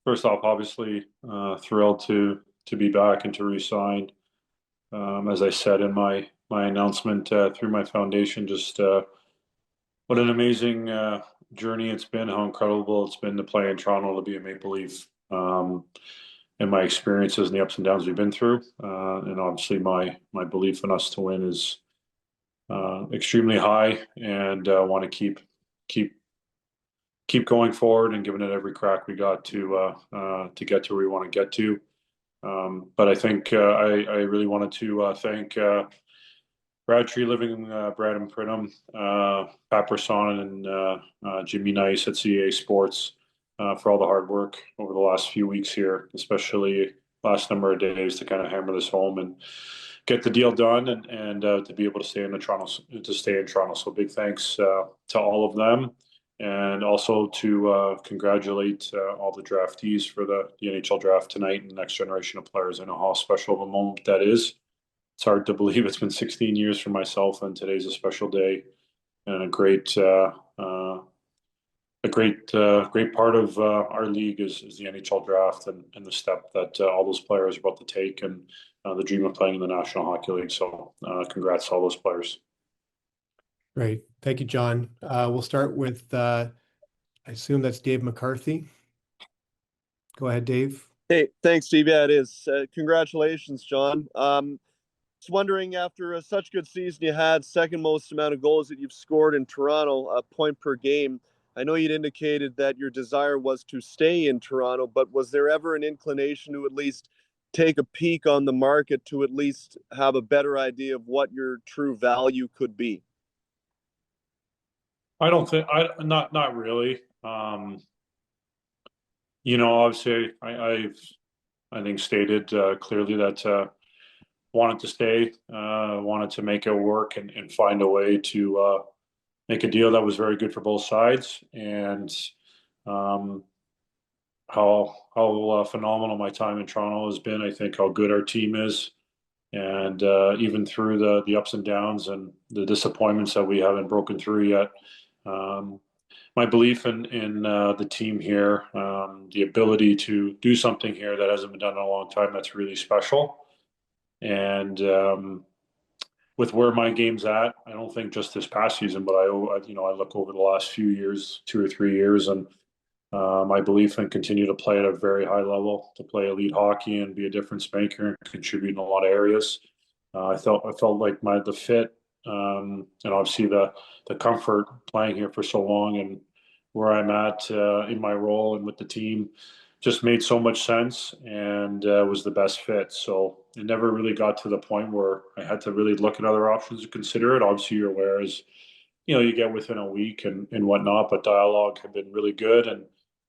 First off, obviously, thrilled to be back and to re-sign. As I said in my announcement through my foundation, just what an amazing journey it's been. How incredible it's been to play in Toronto, to be a Maple Leaf, and my experiences and the ups and downs we've been through. And obviously, my belief in us to win is extremely high, and want to keep keep going forward and giving it every crack we got to get to where we want to get to. But I think I really wanted to thank Brad Treliving, Brad and Pridham, Pat Person, and Jimmy Nice at CAA Sports for all the hard work over the last few weeks here, especially last number of days to kind of hammer this home and get the deal done and to be able to stay in Toronto. So big thanks to all of them. And also to congratulate all the draftees for the NHL draft tonight and the next generation of players. I know how special of a moment that is. It's hard to believe it's been 16 years for myself, and today's a special day and a great part of our league is the NHL draft and the step that all those players are about to take and the dream of playing in the National Hockey League. So congrats to all those players. Great. Thank you, John. We'll start with, I assume that's Dave McCarthy. Go ahead, Dave. Hey, thanks, Steve. Yeah, it is. Congratulations, John. Just wondering, after such good season you had, second most amount of goals that you've scored in Toronto, a point per game. I know you'd indicated that your desire was to stay in Toronto, but was there ever an inclination to at least take a peek on the market to at least have a better idea of what your true value could be? I don't think not really. Obviously, I think stated clearly that wanted to stay, wanted to make it work and find a way to make a deal that was very good for both sides, and um, how phenomenal my time in Toronto has been. I think how good our team is, and even through the ups and downs and the disappointments that we haven't broken through yet. Um, my belief in the team here, the ability to do something here that hasn't been done in a long time, that's really special. And with where my game's at, I don't think just this past season, but I look over the last few years, 2 or 3 years, and my belief in continue to play at a very high level, to play elite hockey and be a difference maker and contribute in a lot of areas. I felt like the fit, and obviously the comfort playing here for so long and where I'm at in my role and with the team just made so much sense and was the best fit. So it never really got to the point where I had to really look at other options to consider it. Obviously, you're aware as you get within a week and whatnot, but dialogue had been really good, and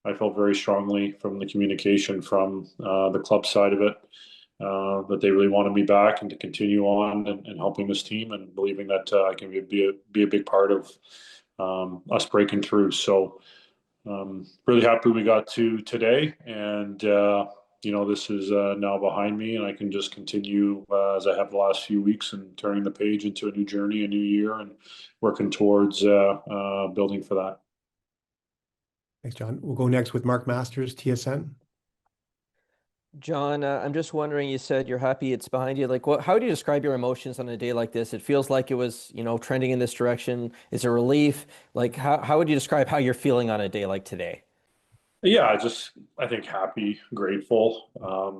I felt very strongly from the communication from the club side of it that they really wanted me back and to continue on and helping this team and believing that I can be a big part of us breaking through. So really happy we got to today, and this is now behind me, and I can just continue as I have the last few weeks and turning the page into a new journey, a new year, and working towards building for that. Thanks, John. We'll go next with Mark Masters, TSN. John, I'm just wondering, you said you're happy it's behind you. Like, how do you describe your emotions on a day like this? It feels like it was, trending in this direction. Is it relief? Like, how would you describe how you're feeling on a day like today? Yeah, I think happy, grateful. I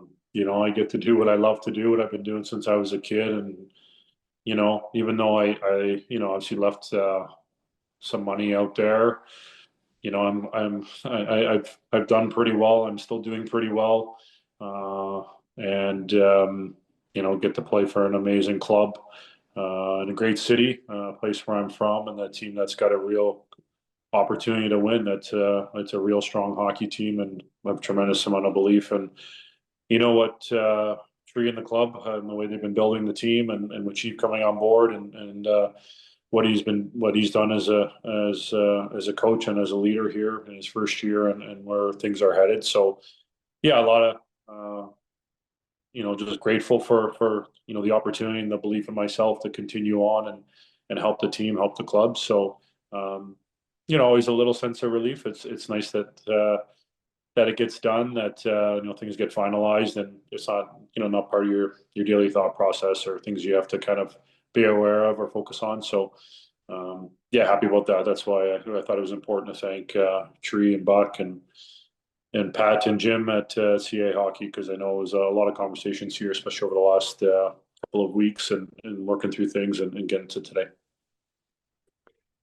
get to do what I love to do, what I've been doing since I was a kid, and even though obviously left some money out there, I've done pretty well. I'm still doing pretty well, and get to play for an amazing club in a great city, a place where I'm from, and that team that's got a real opportunity to win. It's a real strong hockey team, and I have a tremendous amount of belief. And you know what, Tree in the club and the way they've been building the team, and with Chief coming on board, and what he's done as a coach and as a leader here in his first year, and where things are headed. So yeah, a lot of just grateful for the opportunity and the belief in myself to continue on and help the team, help the club. So always a little sense of relief. It's nice that that it gets done, that things get finalized, and it's not not part of your daily thought process or things you have to kind of be aware of or focus on. So yeah, happy about that. That's why I thought it was important to thank Tree and Buck and Pat and Jim at CA Hockey, because I know it was a lot of conversations here, especially over the last couple of weeks, and working through things and getting to today.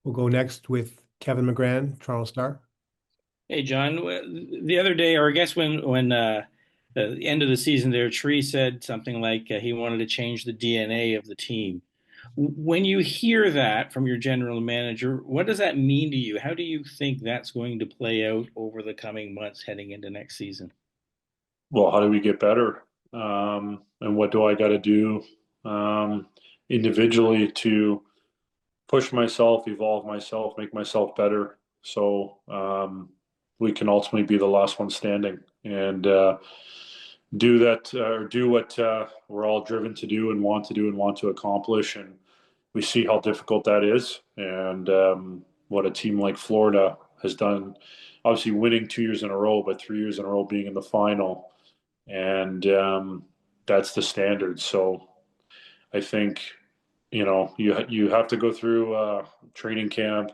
We'll go next with Kevin McGran, Toronto Star. Hey, John. The other day, or I guess when the end of the season there, Tree said something like he wanted to change the DNA of the team. When you hear that from your general manager, what does that mean to you? How do you think that's going to play out over the coming months heading into next season? Well, how do we get better? And what do I got to do individually to push myself, evolve myself, make myself better, so we can ultimately be the last one standing and do that, or do what we're all driven to do and want to accomplish. And we see how difficult that is, and what a team like Florida has done. Obviously, winning 2 years in a row, but 3 years in a row being in the final, and that's the standard. So I think you have to go through training camp,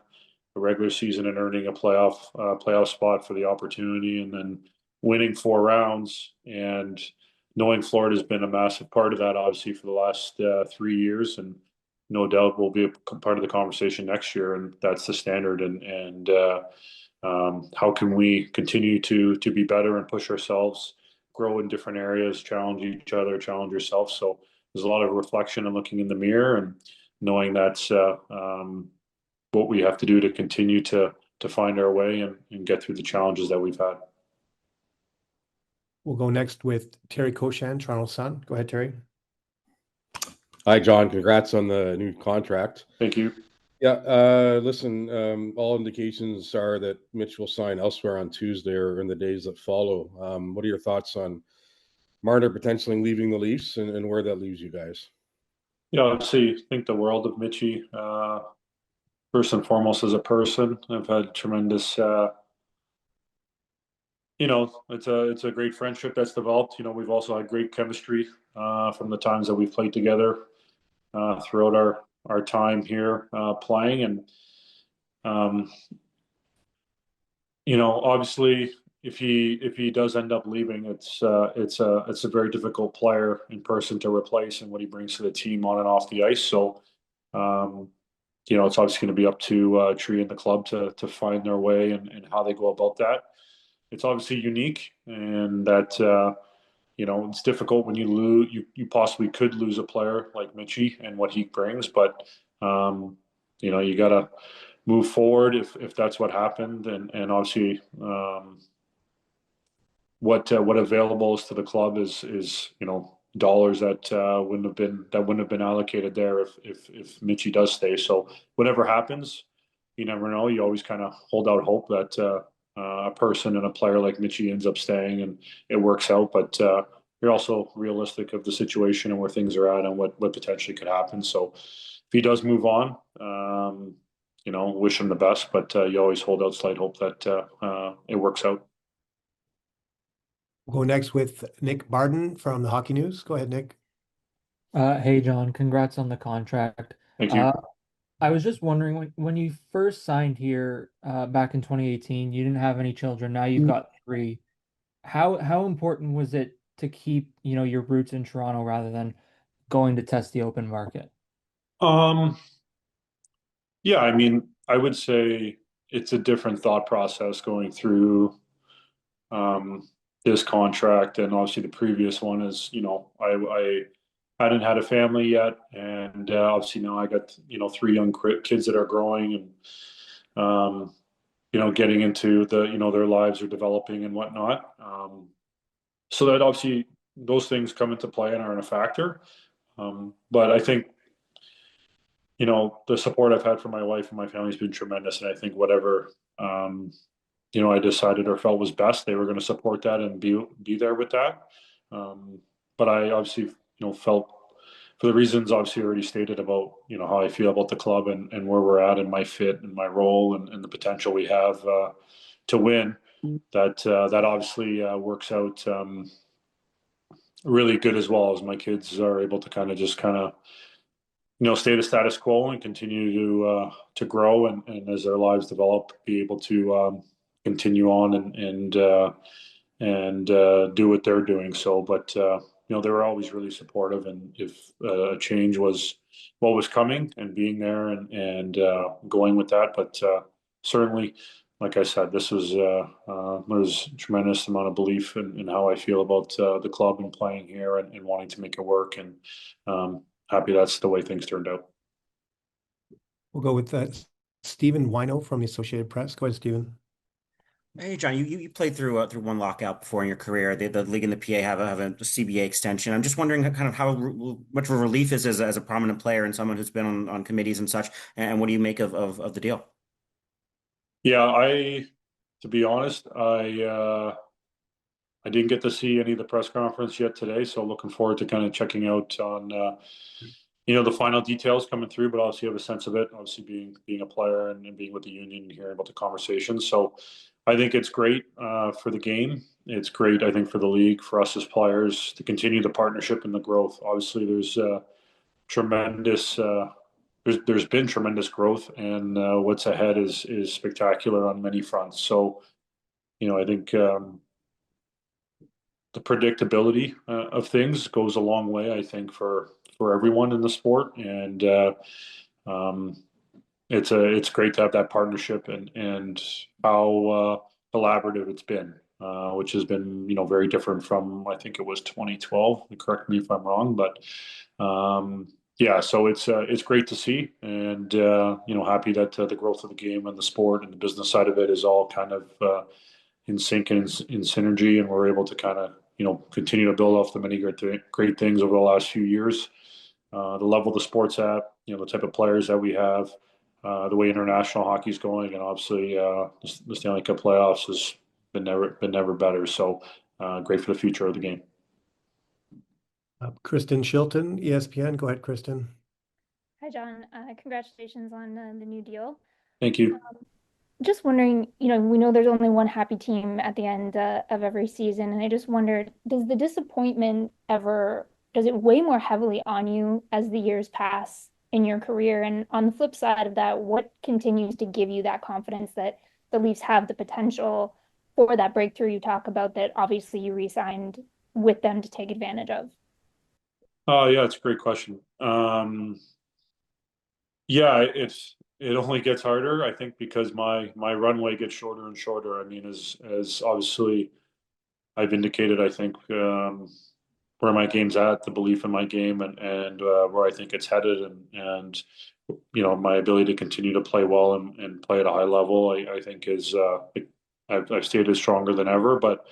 a regular season, and earning a playoff spot for the opportunity, and then winning 4 rounds. And knowing Florida's been a massive part of that, obviously, for the last 3 years, and no doubt will be a part of the conversation next year. And that's the standard. And how can we continue to be better and push ourselves, grow in different areas, challenge each other, challenge yourself. So there's a lot of reflection and looking in the mirror and knowing that's what we have to do to continue to find our way and get through the challenges that we've had. We'll go next with Terry Koshan, Toronto Sun. Go ahead, Terry. Hi, John. Congrats on the new contract. Thank you. Yeah, listen, all indications are that Mitch will sign elsewhere on Tuesday or in the days that follow. What are your thoughts on Marner potentially leaving the Leafs and where that leaves you guys? Yeah, obviously, think the world of Mitchie. First and foremost, as a person, I've had tremendous. It's a great friendship that's developed. We've also had great chemistry from the times that we've played together throughout our time here playing. And obviously, if he does end up leaving, it's a very difficult player in person to replace, and what he brings to the team on and off the ice. So it's obviously going to be up to Tree and the club to find their way and how they go about that. It's obviously unique, and that it's difficult when you lose. You possibly could lose a player like Mitchie and what he brings, but you got to move forward if that's what happened, and obviously what available is to the club is dollars that wouldn't have been allocated there if Mitchie does stay. So whatever happens, you never know. You always kind of hold out hope that a person and a player like Mitchie ends up staying and it works out. But you're also realistic of the situation and where things are at and what potentially could happen. So if he does move on, wish him the best. But you always hold out slight hope that it works out. We'll go next with Nick Barden from the Hockey News. Go ahead, Nick. Hey, John, congrats on the contract. Thank you. I was just wondering, when you first signed here back in 2018, you didn't have any children. Now you've got 3. How important was it to keep, your roots in Toronto rather than going to test the open market? Yeah, I mean, I would say it's a different thought process going through this contract, and obviously the previous one is, I hadn't had a family yet, and obviously now I got 3 young kids that are growing and getting into their lives are developing and whatnot. So that obviously those things come into play and are a factor. But I think the support I've had from my wife and my family has been tremendous, and I think whatever I decided or felt was best, they were going to support that and be there with that. But I obviously felt, for the reasons obviously already stated about how I feel about the club and where we're at and my fit and my role and the potential we have to win. that obviously works out really good, as well as my kids are able to kind of stay the status quo and continue to grow, and as their lives develop, be able to continue on and do what they're doing. So, but they were always really supportive, and if a change was what was coming, and being there and going with that. But certainly, like I said, this was there's a tremendous amount of belief in how I feel about the club and playing here, and wanting to make it work, and happy that's the way things turned out. We'll go with Stephen Wino from the Associated Press. Go ahead, Stephen. Hey, John, you played through one lockout before in your career. The league and the PA have a CBA extension. I'm just wondering kind of how much of a relief is as a prominent player and someone who's been on committees and such, and what do you make of the deal? Yeah, to be honest, I didn't get to see any of the press conference yet today, so looking forward to kind of checking out on the final details coming through. But obviously, have a sense of it. Obviously, being a player and being with the union and hearing about the conversation. So, I think it's great for the game. It's great, I think, for the league, for us as players to continue the partnership and the growth. Obviously, there's tremendous. There's been tremendous growth, and what's ahead is spectacular on many fronts. So, I think. The predictability of things goes a long way, I think, for everyone in the sport, and it's great to have that partnership and how collaborative it's been, which has been very different from, I think it was 2012. Correct me if I'm wrong, but yeah, so it's great to see, and happy that the growth of the game and the sport and the business side of it is all kind of in sync and in synergy, and we're able to kind of continue to build off the many great things over the last few years. The level the sport's at, the type of players that we have, the way international hockey's going, and obviously the Stanley Cup playoffs has been never better. So great for the future of the game. Kristen Shilton, ESPN. Go ahead, Kristen. Hi, John. Congratulations on the new deal. Thank you. Just wondering, we know there's only one happy team at the end of every season, and I just wondered, does the disappointment does it weigh more heavily on you as the years pass in your career? And on the flip side of that, what continues to give you that confidence that the Leafs have the potential for that breakthrough you talk about, that obviously you re-signed with them to take advantage of? Oh, yeah, it's a great question. Yeah, it only gets harder, I think, because my runway gets shorter and shorter. I mean, as obviously I've indicated, I think where my game's at, the belief in my game, and where I think it's headed, and my ability to continue to play well and play at a high level, I think is I've stated stronger than ever. But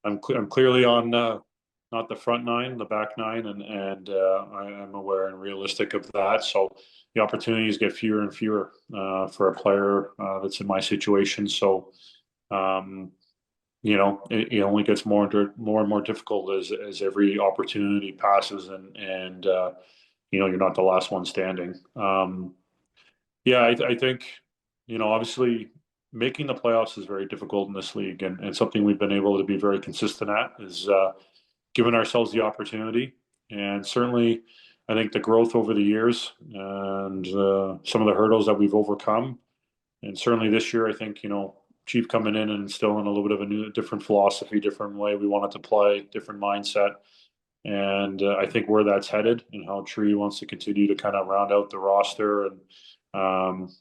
I'm clearly on not the front nine, the back nine, and I'm aware and realistic of that. So the opportunities get fewer and fewer for a player that's in my situation. So it only gets more and more difficult as every opportunity passes, and you're not the last one standing. Yeah, I think obviously making the playoffs is very difficult in this league, and something we've been able to be very consistent at is giving ourselves the opportunity. And certainly, I think the growth over the years and some of the hurdles that we've overcome, and certainly this year, I think Chief coming in and instilling a little bit of a different philosophy, different way we wanted to play, different mindset. And I think where that's headed and how Tree wants to continue to kind of round out the roster, and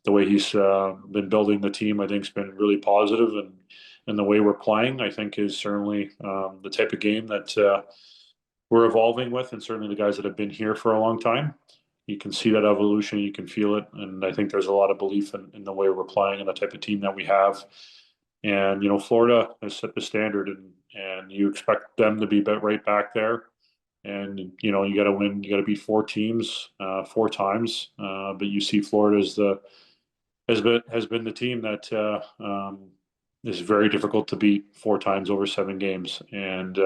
the way he's been building the team, I think has been really positive. And the way we're playing, I think, is certainly the type of game that we're evolving with, and certainly the guys that have been here for a long time. You can see that evolution, you can feel it, and I think there's a lot of belief in the way we're playing and the type of team that we have. And Florida has set the standard, and you expect them to be right back there. And you got to win, you got to beat four teams 4 times. But you see Florida has been the team that is very difficult to beat 4 times over 7 games. And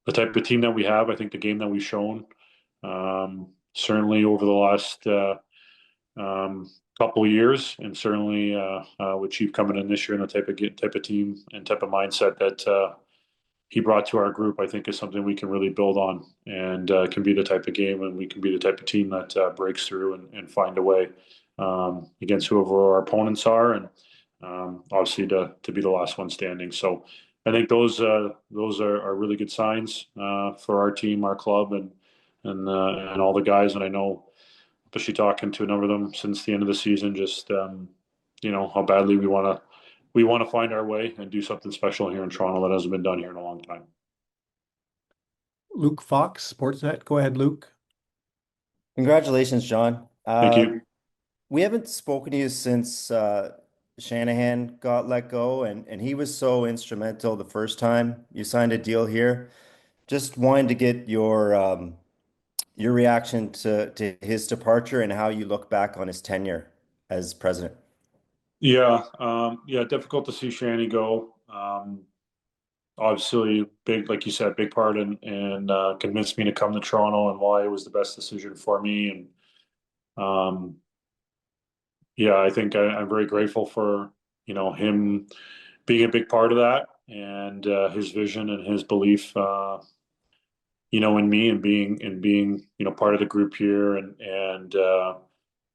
the type of team that we have, I think the game that we've shown, certainly over the last couple years, and certainly with Chief coming in this year and the type of team and type of mindset that he brought to our group, I think is something we can really build on, and can be the type of game, and we can be the type of team that breaks through and find a way against whoever our opponents are, and obviously to be the last one standing. So I think those are really good signs for our team, our club, and all the guys. And I know, especially talking to a number of them since the end of the season, just how badly we want to find our way and do something special here in Toronto that hasn't been done here in a long time. Luke Fox, Sportsnet. Go ahead, Luke. Congratulations, John. Thank you. We haven't spoken to you since Shanahan got let go, and he was so instrumental the first time you signed a deal here. Just wanted to get your reaction to his departure and how you look back on his tenure as president. Yeah, difficult to see Shanny go. Obviously, big, like you said, big part and convinced me to come to Toronto and why it was the best decision for me. And I think I'm very grateful for him being a big part of that, and his vision and his belief, in me, and being part of the group here, and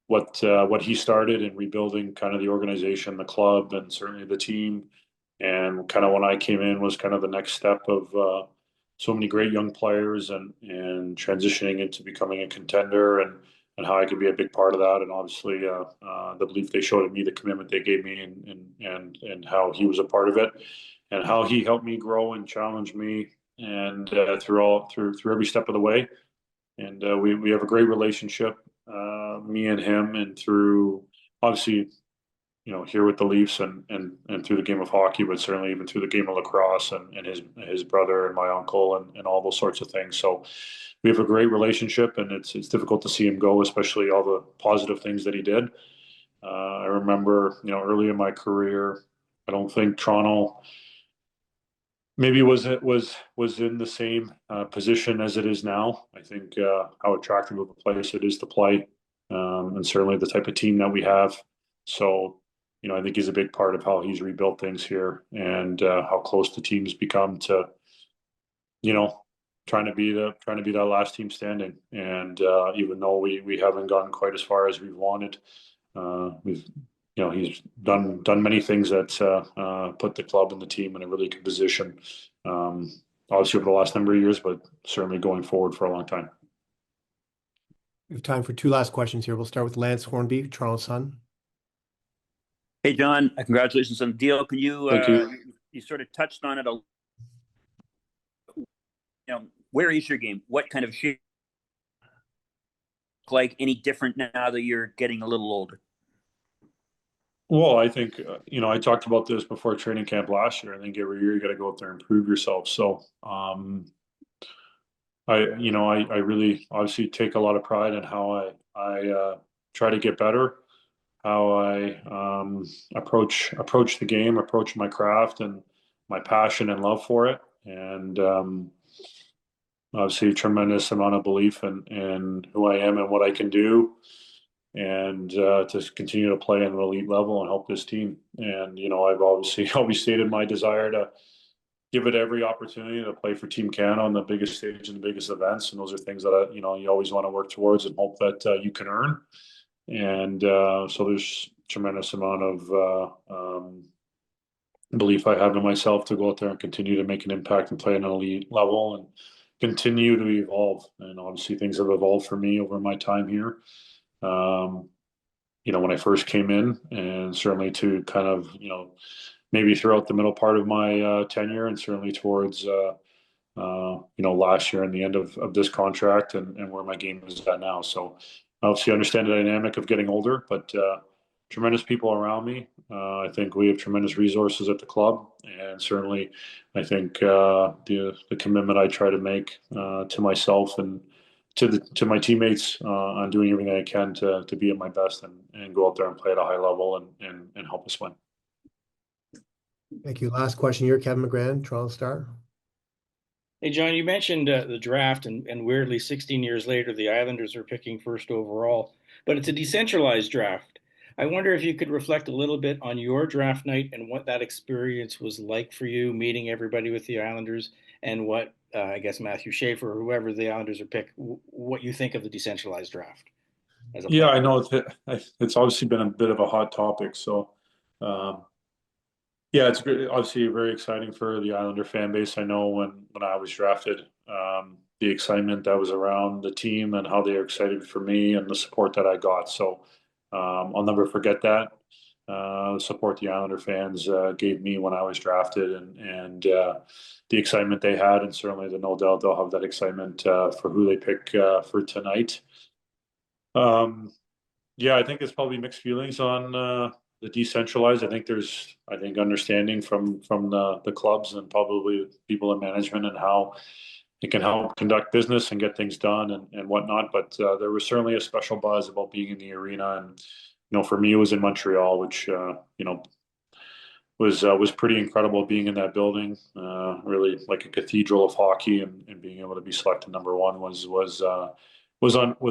what he started in rebuilding kind of the organization, the club, and certainly the team. And kind of when I came in was kind of the next step of so many great young players, and transitioning into becoming a contender, and how I could be a big part of that. And obviously the belief they showed in me, the commitment they gave me, and how he was a part of it, and how he helped me grow and challenge me, and through every step of the way. And we have a great relationship, me and him, and through obviously here with the Leafs, and through the game of hockey, but certainly even through the game of lacrosse, and his brother and my uncle, and all those sorts of things. So we have a great relationship, and it's difficult to see him go, especially all the positive things that he did. I remember early in my career, I don't think Toronto maybe was in the same position as it is now. I think how attractive of a place it is to play, and certainly the type of team that we have. So I think he's a big part of how he's rebuilt things here, and how close the team's become to trying to be that last team standing. And even though we haven't gotten quite as far as we've wanted, we've he's done many things that put the club and the team in a really good position, obviously over the last number of years, but certainly going forward for a long time. We have time for two last questions here. We'll start with Lance Hornby, Toronto Sun. Hey, John, congratulations on the deal. Can you, Thank you. You sort of touched on it where is your game? What kind of shape? Like any different now that you're getting a little older? Well, I think I talked about this before training camp last year. I think every year you got to go out there and prove yourself. So I really obviously take a lot of pride in how I try to get better, how I approach the game, approach my craft, and my passion and love for it. And obviously a tremendous amount of belief in who I am and what I can do, and to continue to play at an elite level and help this team. And I've obviously always stated my desire to give it every opportunity to play for Team Canada on the biggest stage and the biggest events. And those are things that you always want to work towards and hope that you can earn. And so there's tremendous amount of belief I have in myself to go out there and continue to make an impact and play at an elite level, and continue to evolve. And obviously things have evolved for me over my time here. When I first came in, and certainly to kind of, maybe throughout the middle part of my tenure, and certainly towards, last year and the end of this contract, and where my game is at now. So obviously I understand the dynamic of getting older, but tremendous people around me. I think we have tremendous resources at the club, and certainly I think the commitment I try to make to myself and to my teammates on doing everything I can to be at my best, and go out there and play at a high level, and help us win. Thank you. Last question here, Kevin McGran, Toronto Star. Hey, John, you mentioned the draft, and weirdly, 16 years later, the Islanders are picking first overall. but it's a decentralized draft. I wonder if you could reflect a little bit on your draft night and what that experience was like for you, meeting everybody with the Islanders, and what I guess Matthew Schaefer or whoever the Islanders are pick, what you think of the decentralized draft as a Yeah, player. I know it's obviously been a bit of a hot topic. So, um, yeah, it's obviously very exciting for the Islander fan base. I know when I was drafted, the excitement that was around the team and how they were excited for me and the support that I got. So, I'll never forget that. The support the Islander fans gave me when I was drafted, and the excitement they had, and certainly the no doubt they'll have that excitement for who they pick for tonight. Um, yeah, I think it's probably mixed feelings on the decentralized. I think understanding from the clubs and probably people in management and how it can help conduct business and get things done and whatnot. But there was certainly a special buzz about being in the arena, and for me, it was in Montreal, which was pretty incredible being in that building. Really like a cathedral of hockey, and being able to be selected number one was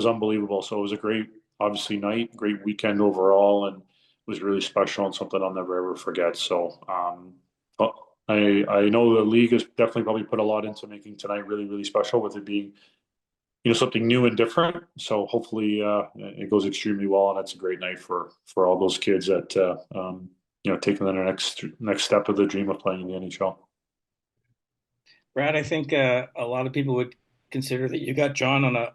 unbelievable. So it was a great, obviously, night, great weekend overall, and was really special and something I'll never ever forget. So but I know the league has definitely probably put a lot into making tonight really really special, with it being something new and different. So hopefully it goes extremely well, and it's a great night for all those kids that taking the next step of the dream of playing in the NHL. Brad, I think a lot of people would consider that you got John on a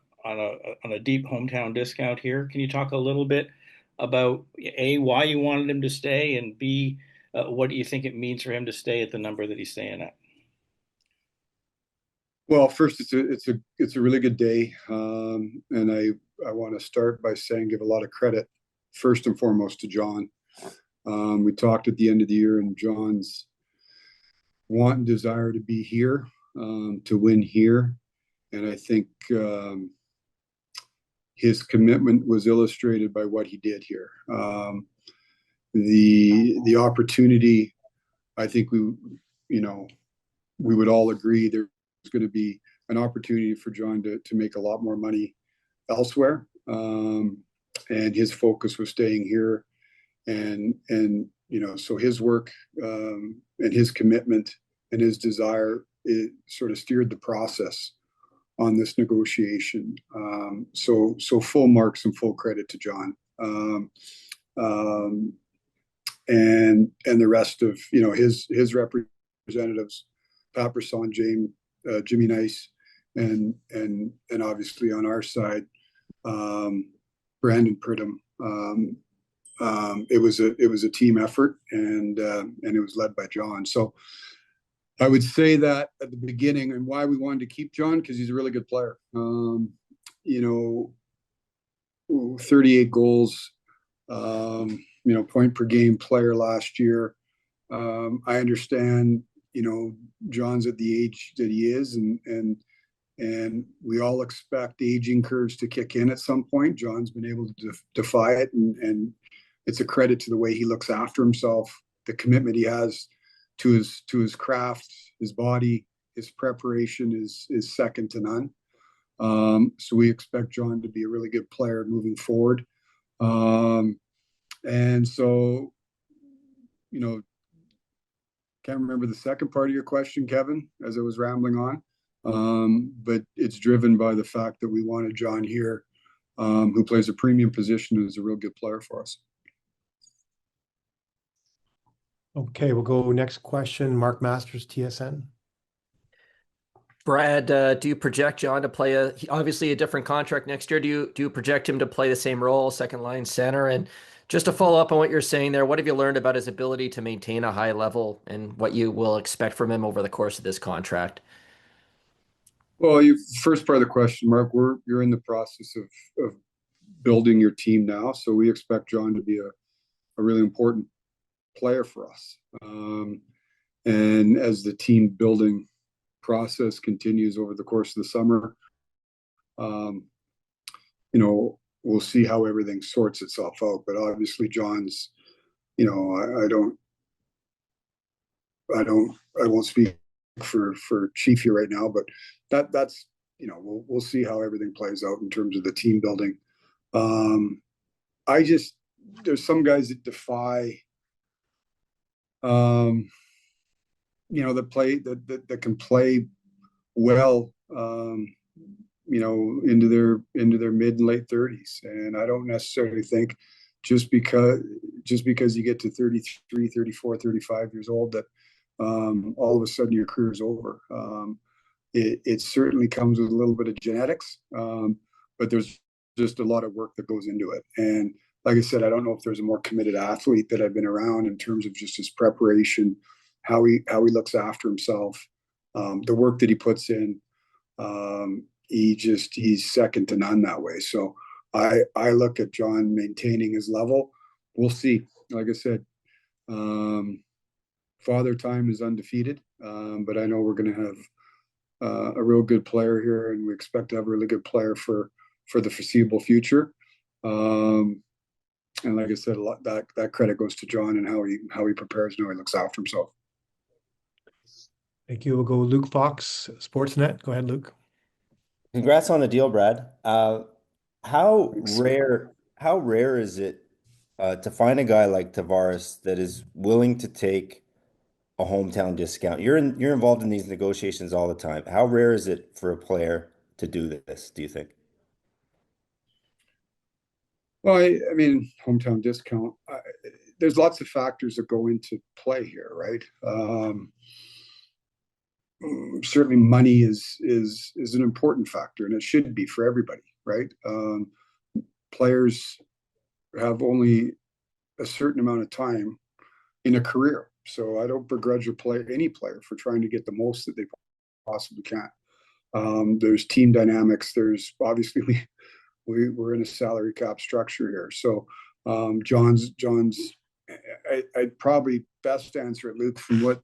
deep hometown discount here. Can you talk a little bit about A, why you wanted him to stay, and B, what do you think it means for him to stay at the number that he's staying at? Well, first, it's a really good day, and I want to start by saying give a lot of credit first and foremost to John. We talked at the end of the year, and John's want and desire to be here, to win here, and I think his commitment was illustrated by what he did here. The opportunity, I think we would all agree there's going to be an opportunity for John to make a lot more money elsewhere, and his focus was staying here, and so his work and his commitment and his desire, it sort of steered the process on this negotiation. So full marks and full credit to John, and the rest of his representatives, Pat Brisson, Jimmy Nice, and obviously on our side, Brandon Pridham. It was a team effort, and it was led by John. So I would say that at the beginning, and why we wanted to keep John, because he's a really good player. 38 goals, point per game player last year. I understand, John's at the age that he is, and we all expect aging curves to kick in at some point. John's been able to defy it, and it's a credit to the way he looks after himself, the commitment he has to his craft, his body, his preparation is second to none. So we expect John to be a really good player moving forward. And so, can't remember the second part of your question, Kevin, as I was rambling on. But it's driven by the fact that we wanted John here, who plays a premium position and is a real good player for us. Okay, we'll go next question. Mark Masters, TSN. Brad, do you project John to play obviously a different contract next year? Do you project him to play the same role, second line center? And just to follow up on what you're saying there, what have you learned about his ability to maintain a high level and what you will expect from him over the course of this contract? Well, first part of the question, Mark, you're in the process of building your team now, so we expect John to be a really important player for us. And as the team building process continues over the course of the summer, we'll see how everything sorts itself out. But obviously, John's, I won't speak for Chief here right now, but that's we'll see how everything plays out in terms of the team building. there's some guys that defy, that can play well, into their mid and late 30s. And I don't necessarily think just because you get to 33, 34, 35 years old that all of a sudden your career is over. It certainly comes with a little bit of genetics, but there's just a lot of work that goes into it. And like I said, I don't know if there's a more committed athlete that I've been around in terms of just his preparation, how he looks after himself, the work that he puts in. He's second to none that way. So I look at John maintaining his level. We'll see. Like I said, Father Time is undefeated, but I know we're going to have a real good player here, and we expect to have a really good player for the foreseeable future. And like I said, that credit goes to John and how he prepares and how he looks after himself. Thank you. We'll go Luke Fox, Sportsnet. Go ahead, Luke. Congrats on the deal, Brad. How Thanks. rare is it to find a guy like Tavares that is willing to take a hometown discount? You're involved in these negotiations all the time. How rare is it for a player to do this, do you think? Well, I mean, hometown discount. There's lots of factors that go into play here, right? Certainly, money is an important factor, and it should be for everybody, right? Players have only a certain amount of time in a career, so I don't begrudge any player for trying to get the most that they possibly can. There's team dynamics. There's obviously we're in a salary cap structure here, so John's. I'd probably best answer it, Luke, from what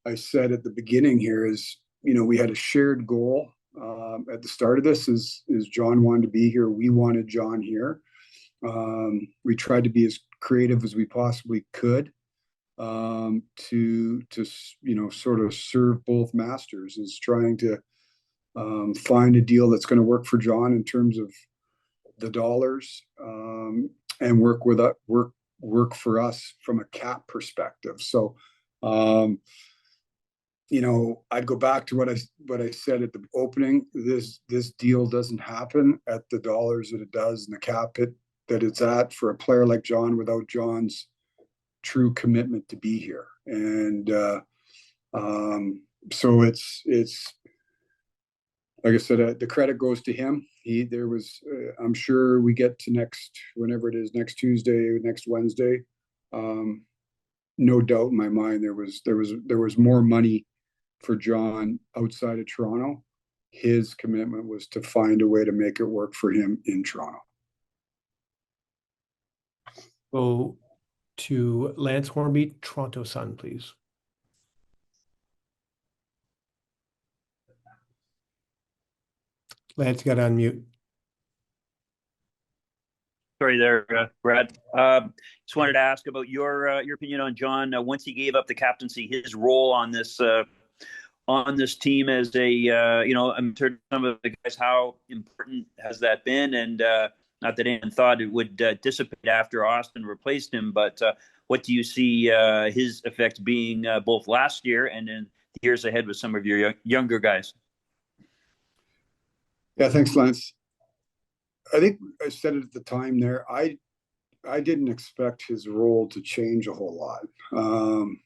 I said at the beginning here is, we had a shared goal at the start of this is John wanted to be here. We wanted John here. We tried to be as creative as we possibly could to sort of serve both masters, is trying to find a deal that's going to work for John in terms of the dollars, and work for us from a cap perspective. So I'd go back to what I said at the opening. This deal doesn't happen at the dollars that it does and the cap that it's at for a player like John without John's true commitment to be here. And so it's like I said, the credit goes to him. I'm sure we get to whenever it is, next Tuesday, next Wednesday. No doubt in my mind there was more money for John outside of Toronto. His commitment was to find a way to make it work for him in Toronto. Go to Lance Hornby, Toronto Sun, please. Lance, got to unmute. Sorry there, Brad. Just wanted to ask about your opinion on John once he gave up the captaincy, his role on this team as I'm sure some of the guys, how important has that been? And not that anyone thought it would dissipate after Austin replaced him, but what do you see his effect being both last year and in the years ahead with some of your younger guys? Yeah, thanks, Lance. I think I said it at the time there. I didn't expect his role to change a whole lot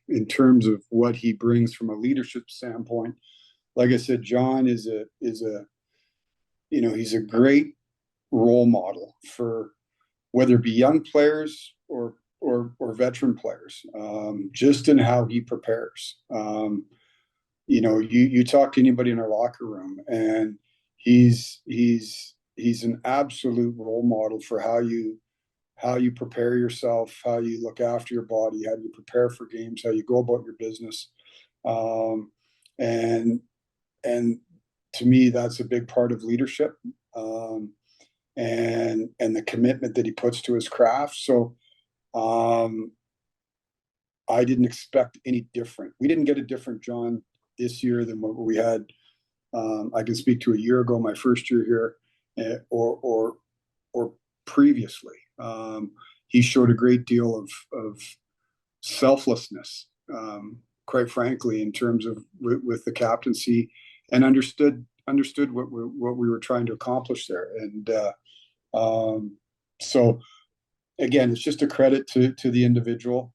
in terms of what he brings from a leadership standpoint. Like I said, John is he's a great role model for whether it be young players or veteran players, just in how he prepares. You talk to anybody in our locker room, and he's an absolute role model for how you prepare yourself, how you look after your body, how you prepare for games, how you go about your business. And to me, that's a big part of leadership, and the commitment that he puts to his craft. So I didn't expect any different. We didn't get a different John this year than what we had. I can speak to a year ago, my first year here, or previously. He showed a great deal of selflessness, quite frankly, in terms of with the captaincy, and understood what we were trying to accomplish there. And so again, it's just a credit to the individual.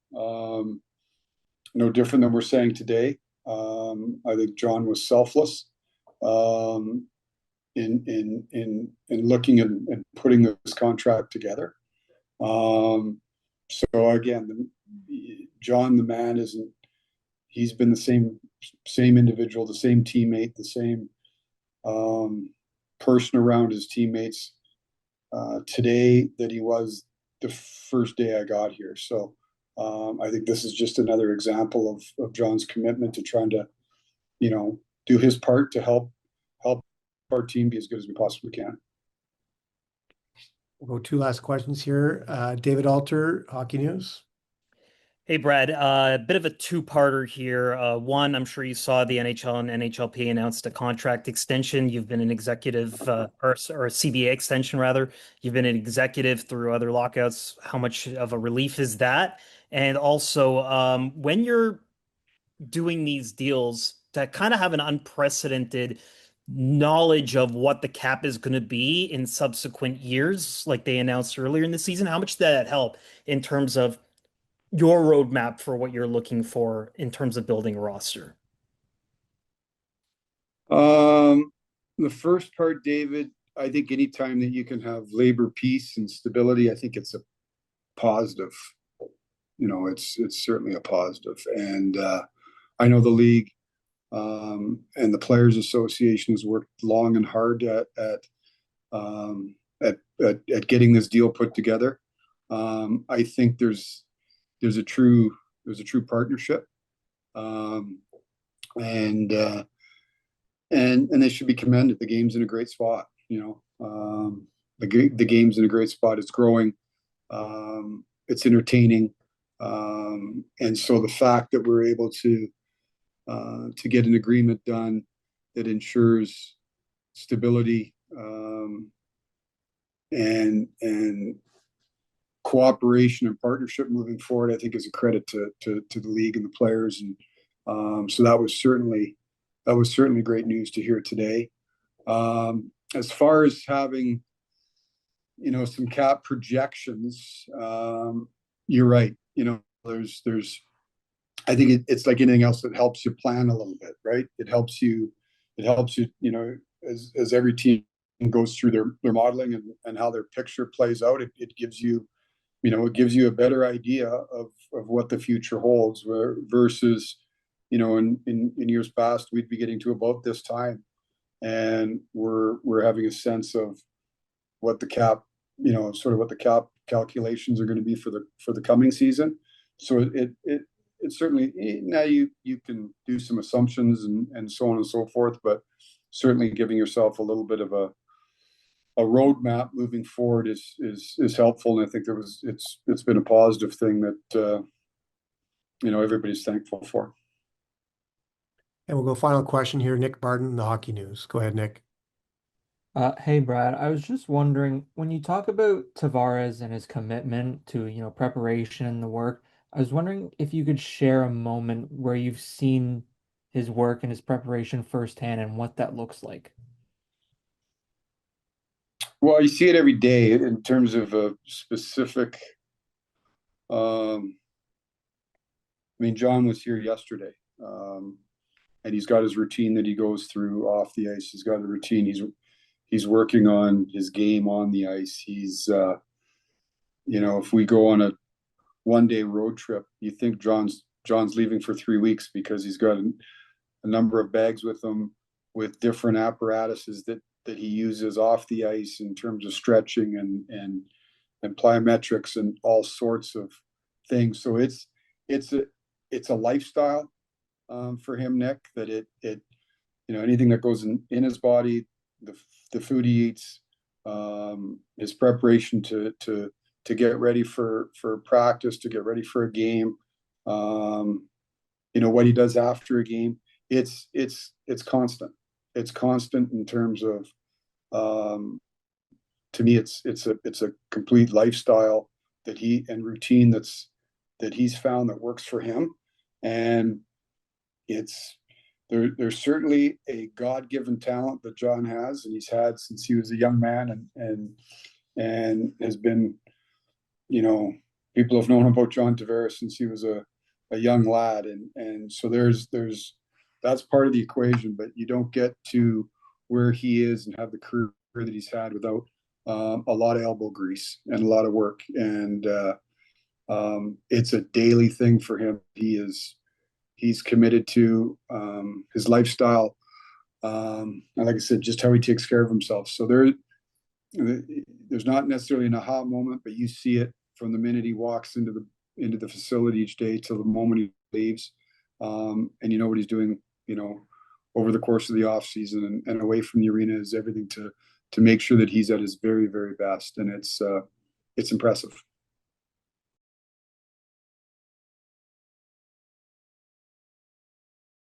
No different than we're saying today. I think John was selfless in looking and putting this contract together. So again, John, the man, isn't. He's been the same individual, the same teammate, the same person around his teammates today that he was the first day I got here. So I think this is just another example of John's commitment to trying to, do his part to help our team be as good as we possibly can. We'll go two last questions here. David Alter, Hockey News. Hey, Brad, a bit of a two-parter here. One, I'm sure you saw the NHL and NHLP announced a contract extension. You've been an executive, or a CBA extension, rather. You've been an executive through other lockouts. How much of a relief is that? And also, when you're doing these deals that kind of have an unprecedented knowledge of what the cap is going to be in subsequent years, like they announced earlier in the season, how much did that help in terms of your roadmap for what you're looking for in terms of building a roster? The first part, David, I think anytime that you can have labor peace and stability, I think it's a positive. It's certainly a positive. And I know the league and the Players Association has worked long and hard at getting this deal put together. I think there's a true partnership, and they should be commended. The game's in a great spot. The game's in a great spot. It's growing. It's entertaining, and so the fact that we're able to get an agreement done that ensures stability and cooperation and partnership moving forward, I think is a credit to the league and the players. And so that was certainly great news to hear today. As far as having, some cap projections, you're right. There's I think it's like anything else that helps you plan a little bit, right? It helps you, as every team goes through their modeling and how their picture plays out, it gives you, it gives you a better idea of what the future holds versus, in years past, we'd be getting to about this time and we're having a sense of what the cap, sort of what the cap calculations are going to be for the coming season. So it certainly, now you can do some assumptions and so on and so forth, but certainly giving yourself a little bit of a roadmap moving forward is helpful, and I think it's been a positive thing that everybody's thankful for. And we'll go final question here. Nick Barton, the Hockey News. Go ahead, Nick. Hey, Brad, I was just wondering, when you talk about Tavares and his commitment to, preparation and the work, I was wondering if you could share a moment where you've seen his work and his preparation firsthand and what that looks like. Well, you see it every day in terms of a specific. John was here yesterday, and he's got his routine that he goes through off the ice. He's got a routine. He's working on his game on the ice. He's, if we go on a one-day road trip, you think John's leaving for 3 weeks because he's got a number of bags with him with different apparatuses that he uses off the ice in terms of stretching and plyometrics and all sorts of things. So it's a lifestyle for him, Nick, that it anything that goes in his body, the food he eats, his preparation to get ready for practice, to get ready for a game, what he does after a game, it's constant. It's constant in terms of to me, it's a complete lifestyle that routine that he's found that works for him. And there's certainly a God-given talent that John has, and he's had since he was a young man, and has been, people have known about John Tavares since he was a young lad. And so that's part of the equation, but you don't get to where he is and have the career that he's had without a lot of elbow grease and a lot of work. And it's a daily thing for him. He's committed to his lifestyle. And like I said, just how he takes care of himself. So there's not necessarily an aha moment, but you see it from the minute he walks into the facility each day till the moment he leaves. And you know what he's doing, over the course of the off season and away from the arena is everything to make sure that he's at his very, very best. And it's impressive.